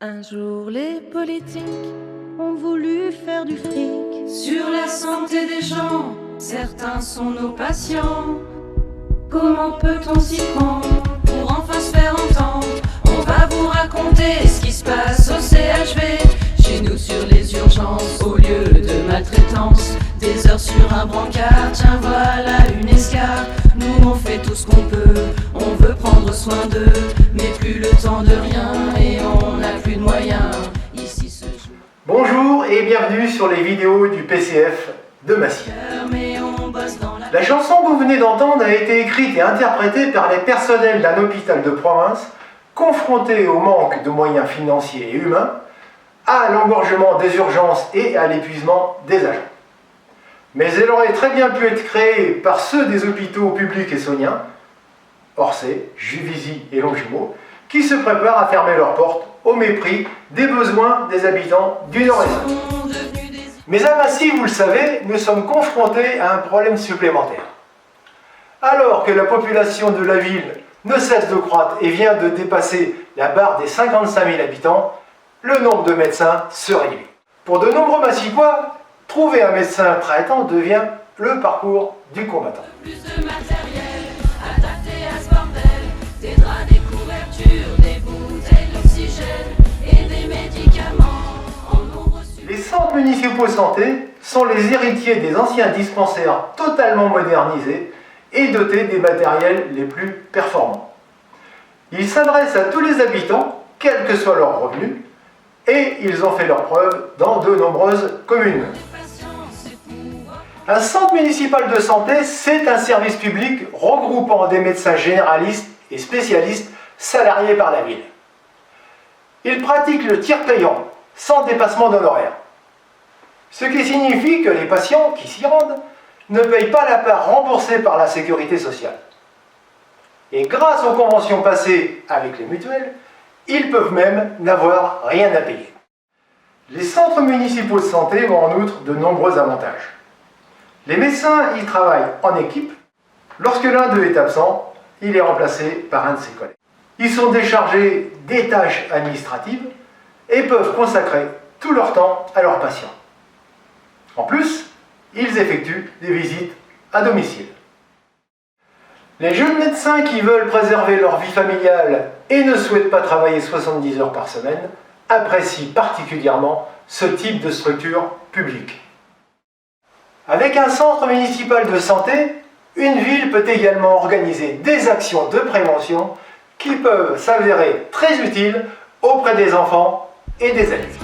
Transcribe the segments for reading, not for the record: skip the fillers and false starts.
Un jour, les politiques ont voulu faire du fric sur la santé des gens. Certains sont nos patients. Comment peut-on s'y prendre pour enfin se faire entendre? On va vous raconter ce qui se passe au CHV. Chez nous sur les urgences, au lieu de maltraitance, des heures sur un brancard, tiens voilà une escarpe. Nous on fait tout ce qu'on peut, on veut prendre soin d'eux, mais plus le temps de rien et on n'a plus de moyens. Ici se joue. Bonjour et bienvenue sur les vidéos du PCF de Massy. La chanson que vous venez d'entendre a été écrite et interprétée par les personnels d'un hôpital de province confrontés au manque de moyens financiers et humains, à l'engorgement des urgences et à l'épuisement des agents. Mais elle aurait très bien pu être créée par ceux des hôpitaux publics et essonniens, Orsay, Juvisy et Longjumeau, qui se préparent à fermer leurs portes au mépris des besoins des habitants du Nord-Essonne. Mais à Massy, vous le savez, nous sommes confrontés à un problème supplémentaire. Alors que la population de la ville ne cesse de croître et vient de dépasser la barre des 55 000 habitants, le nombre de médecins se réduit. Pour de nombreux Massicquois, trouver un médecin traitant devient le parcours du combattant. Plus de matériel adapté à ce bordel, des draps, des couvertures, des bouteilles d'oxygène et des médicaments en nombre suffisant. Les centres municipaux de santé sont les héritiers des anciens dispensaires totalement modernisés et dotés des matériels les plus performants. Ils s'adressent à tous les habitants, quels que soient leurs revenus, et ils ont fait leurs preuves dans de nombreuses communes. Un centre municipal de santé, c'est un service public regroupant des médecins généralistes et spécialistes salariés par la ville. Il pratique le tiers payant, sans dépassement d'honoraires. Ce qui signifie que les patients qui s'y rendent ne payent pas la part remboursée par la sécurité sociale. Et grâce aux conventions passées avec les mutuelles, ils peuvent même n'avoir rien à payer. Les centres municipaux de santé ont en outre de nombreux avantages. Les médecins y travaillent en équipe. Lorsque l'un d'eux est absent, il est remplacé par un de ses collègues. Ils sont déchargés des tâches administratives et peuvent consacrer tout leur temps à leurs patients. En plus, ils effectuent des visites à domicile. Les jeunes médecins qui veulent préserver leur vie familiale et ne souhaitent pas travailler 70 heures par semaine apprécient particulièrement ce type de structure publique. Avec un centre municipal de santé, une ville peut également organiser des actions de prévention qui peuvent s'avérer très utiles auprès des enfants et des adultes.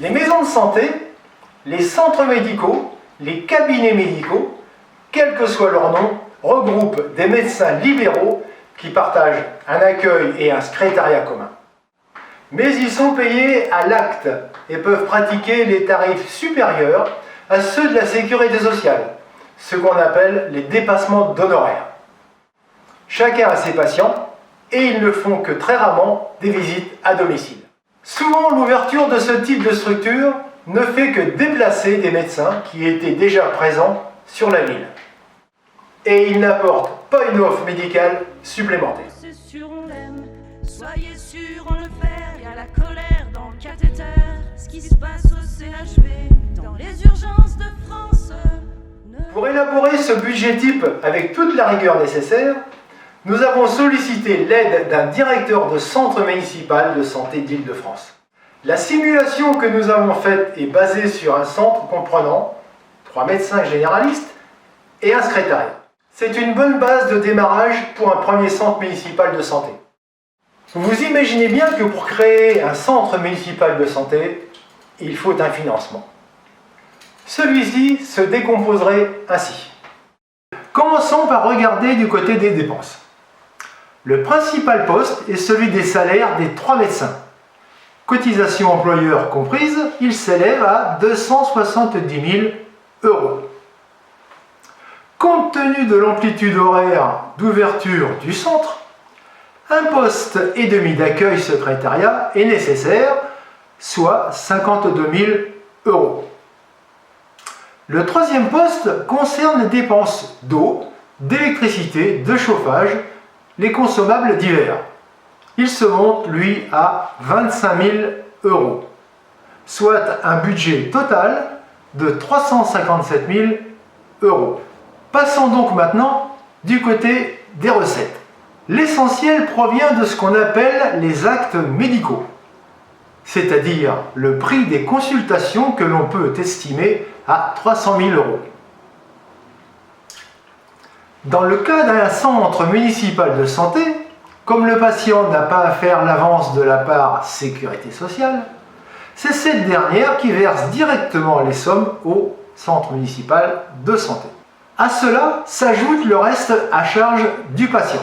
Les maisons de santé, les centres médicaux, les cabinets médicaux, quel que soit leur nom, regroupent des médecins libéraux qui partagent un accueil et un secrétariat commun. Mais ils sont payés à l'acte et peuvent pratiquer les tarifs supérieurs à ceux de la sécurité sociale, ce qu'on appelle les dépassements d'honoraires. Chacun a ses patients et ils ne font que très rarement des visites à domicile. Souvent, l'ouverture de ce type de structure ne fait que déplacer des médecins qui étaient déjà présents sur la ville. Et ils n'apportent pas une offre médicale supplémentaire. C'est sûr on l'aime, soyez sûr on le fait. Y a la colère dans le cathéter, ce qui se passe au CHV, dans les urgences de France. Pour élaborer ce budget type avec toute la rigueur nécessaire, nous avons sollicité l'aide d'un directeur de centre municipal de santé d'Île-de-France. La simulation que nous avons faite est basée sur un centre comprenant 3 médecins généralistes et un secrétariat. C'est une bonne base de démarrage pour un premier centre municipal de santé. Vous imaginez bien que pour créer un centre municipal de santé, il faut un financement. Celui-ci se décomposerait ainsi. Commençons par regarder du côté des dépenses. Le principal poste est celui des salaires des 3 médecins. Cotisation employeur comprise, il s'élève à 270 000 €. Compte tenu de l'amplitude horaire d'ouverture du centre, un poste et demi d'accueil secrétariat est nécessaire, soit 52 000 euros. Le troisième poste concerne les dépenses d'eau, d'électricité, de chauffage, les consommables divers. Il se monte, lui, à 25 000 euros, soit un budget total de 357 000 euros. Passons donc maintenant du côté des recettes. L'essentiel provient de ce qu'on appelle les actes médicaux, c'est-à-dire le prix des consultations que l'on peut estimer à 300 000 euros. Dans le cas d'un centre municipal de santé, comme le patient n'a pas à faire l'avance de la part Sécurité sociale, c'est cette dernière qui verse directement les sommes au centre municipal de santé. À cela s'ajoute le reste à charge du patient,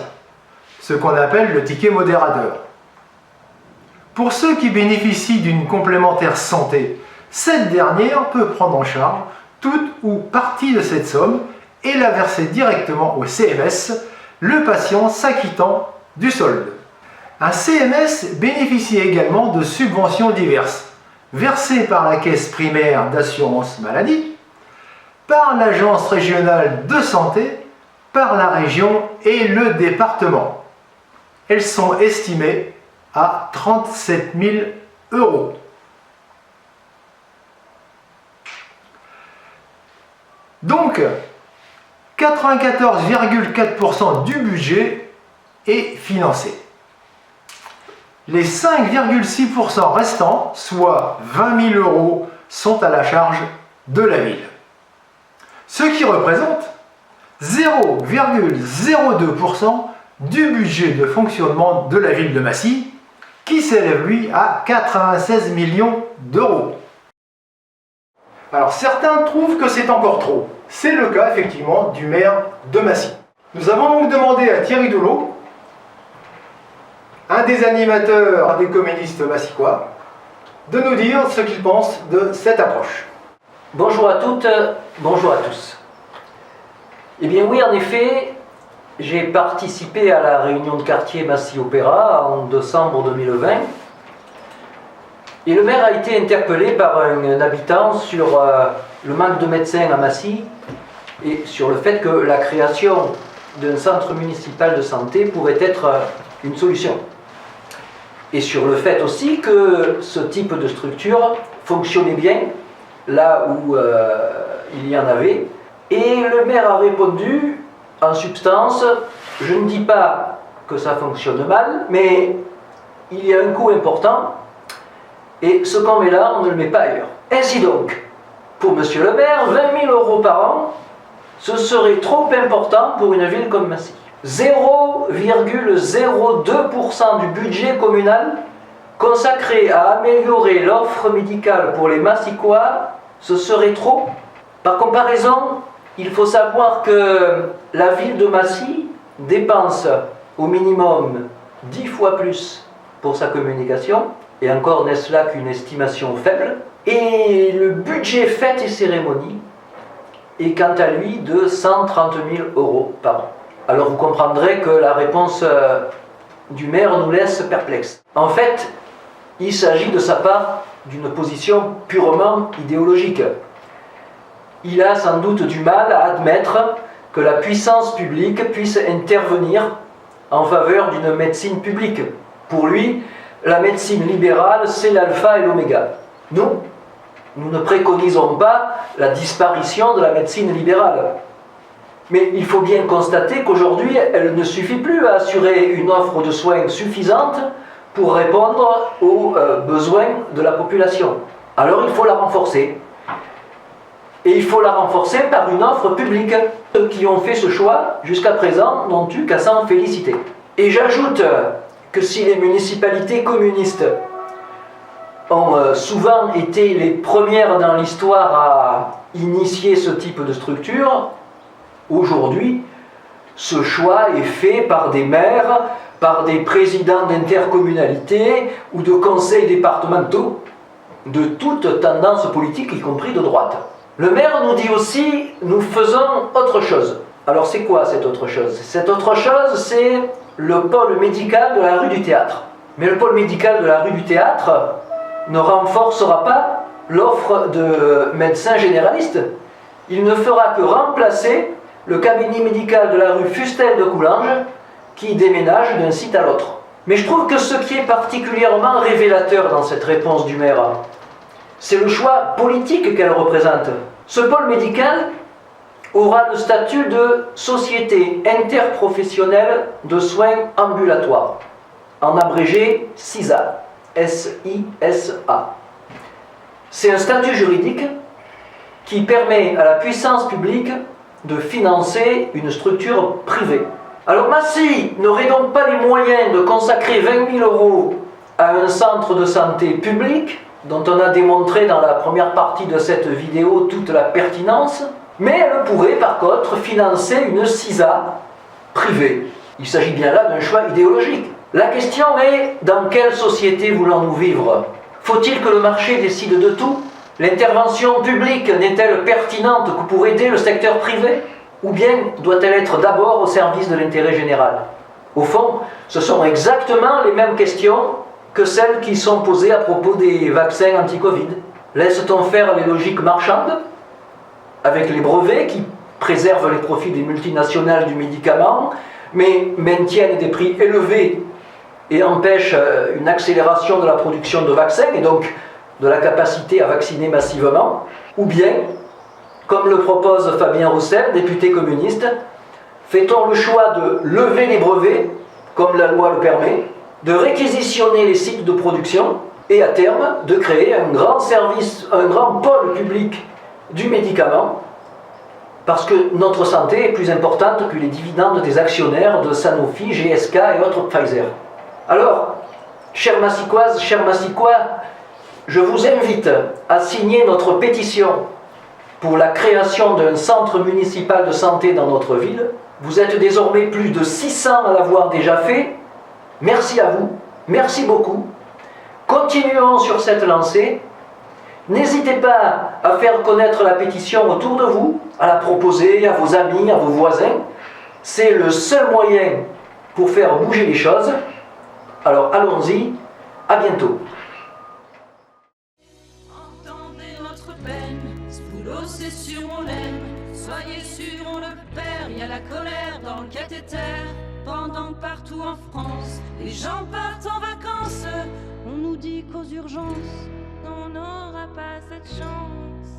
ce qu'on appelle le ticket modérateur. Pour ceux qui bénéficient d'une complémentaire santé, cette dernière peut prendre en charge toute ou partie de cette somme et la verser directement au CMS, le patient s'acquittant du solde. Un CMS bénéficie également de subventions diverses, versées par la caisse primaire d'assurance maladie, par l'agence régionale de santé, par la région et le département. Elles sont estimées à 37 000 euros. Donc, 94,4% du budget est financé. Les 5,6% restants, soit 20 000 euros, sont à la charge de la ville. Ce qui représente 0,02% du budget de fonctionnement de la ville de Massy, qui s'élève lui à 96 millions d'euros. Alors certains trouvent que c'est encore trop. C'est le cas effectivement du maire de Massy. Nous avons donc demandé à Thierry Doulot, un des animateurs des communistes massiccois, de nous dire ce qu'il pense de cette approche. Bonjour à toutes, bonjour à tous. Eh bien oui, en effet, j'ai participé à la réunion de quartier Massy Opéra en décembre 2020 et le maire a été interpellé par un habitant sur le manque de médecins à Massy et sur le fait que la création d'un centre municipal de santé pourrait être une solution. Et sur le fait aussi que ce type de structure fonctionnait bien là où il y en avait. Et le maire a répondu, en substance, je ne dis pas que ça fonctionne mal, mais il y a un coût important, et ce qu'on met là, on ne le met pas ailleurs. Ainsi donc, pour monsieur le maire, 20 000 euros par an, ce serait trop important pour une ville comme Massy. 0,02% du budget communal consacré à améliorer l'offre médicale pour les Massiccois, ce serait trop. Par comparaison, il faut savoir que la ville de Massy dépense au minimum 10 fois plus pour sa communication, et encore n'est-ce là qu'une estimation faible, et le budget fêtes et cérémonies est quant à lui de 130 000 euros par an. Alors vous comprendrez que la réponse du maire nous laisse perplexes. En fait, il s'agit de sa part d'une position purement idéologique. Il a sans doute du mal à admettre que la puissance publique puisse intervenir en faveur d'une médecine publique. Pour lui, la médecine libérale, c'est l'alpha et l'oméga. Nous ne préconisons pas la disparition de la médecine libérale. Mais il faut bien constater qu'aujourd'hui, elle ne suffit plus à assurer une offre de soins suffisante pour répondre aux besoins de la population. Alors il faut la renforcer. Et il faut la renforcer par une offre publique. Ceux qui ont fait ce choix, jusqu'à présent, n'ont eu qu'à s'en féliciter. Et j'ajoute que si les municipalités communistes ont souvent été les premières dans l'histoire à initier ce type de structure, aujourd'hui, ce choix est fait par des maires, par des présidents d'intercommunalités ou de conseils départementaux de toute tendance politique, y compris de droite. Le maire nous dit aussi, nous faisons autre chose. Alors c'est quoi cette autre chose? Cette autre chose, c'est le pôle médical de la rue du Théâtre. Mais le pôle médical de la rue du Théâtre ne renforcera pas l'offre de médecins généralistes. Il ne fera que remplacer le cabinet médical de la rue Fustel de Coulanges qui déménage d'un site à l'autre. Mais je trouve que ce qui est particulièrement révélateur dans cette réponse du maire, c'est le choix politique qu'elle représente. Ce pôle médical aura le statut de Société interprofessionnelle de soins ambulatoires, en abrégé SISA, S-I-S-A. C'est un statut juridique qui permet à la puissance publique de financer une structure privée. Alors Massy n'aurait donc pas les moyens de consacrer 20 000 € à un centre de santé public, dont on a démontré dans la première partie de cette vidéo toute la pertinence, mais elle pourrait par contre financer une SISA privée. Il s'agit bien là d'un choix idéologique. La question est, dans quelle société voulons-nous vivre? Faut-il que le marché décide de tout? L'intervention publique n'est-elle pertinente que pour aider le secteur privé? Ou bien doit-elle être d'abord au service de l'intérêt général? Au fond, ce sont exactement les mêmes questions que celles qui sont posées à propos des vaccins anti-Covid. Laisse-t-on faire les logiques marchandes, avec les brevets qui préservent les profits des multinationales du médicament, mais maintiennent des prix élevés et empêchent une accélération de la production de vaccins et donc de la capacité à vacciner massivement? Ou bien, comme le propose Fabien Roussel, député communiste, fait-on le choix de lever les brevets, comme la loi le permet, de réquisitionner les sites de production et à terme de créer un grand service, un grand pôle public du médicament, parce que notre santé est plus importante que les dividendes des actionnaires de Sanofi, GSK et autres Pfizer. Alors, chères Massicoises, chers Massicois, je vous invite à signer notre pétition pour la création d'un centre municipal de santé dans notre ville. Vous êtes désormais plus de 600 à l'avoir déjà fait. Merci à vous, merci beaucoup. Continuons sur cette lancée. N'hésitez pas à faire connaître la pétition autour de vous, à la proposer à vos amis, à vos voisins. C'est le seul moyen pour faire bouger les choses. Alors allons-y, à bientôt. Entendez notre peine, ce boulot c'est sûr on l'aime. Soyez sûr on le perd, y a la colère dans le cathéter. Pendant que partout en France, les gens partent en vacances, on nous dit qu'aux urgences, on n'aura pas cette chance.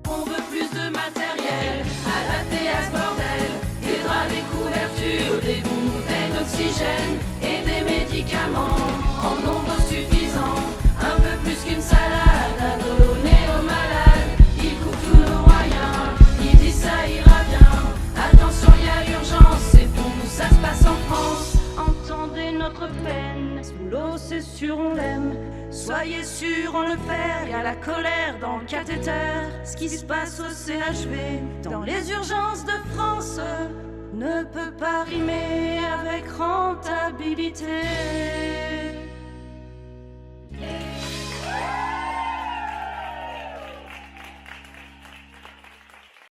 On veut plus de matériel, adapté à ce bordel. Des draps, des couvertures, des bouteilles d'oxygène et des médicaments en nombre suffisant. Un peu plus qu'une salade à donner aux malades. Ils coupent tous nos moyens, ils disent ça ira bien. Attention, y a urgence, c'est pour nous, ça se passe en France. Entendez notre peine, ce boulot c'est sûr on l'aime. Soyez sûr on le perd, y a la colère dans le cathéter. Ce qui se passe au CHV, dans les urgences de France, ne peut pas rimer avec rentabilité.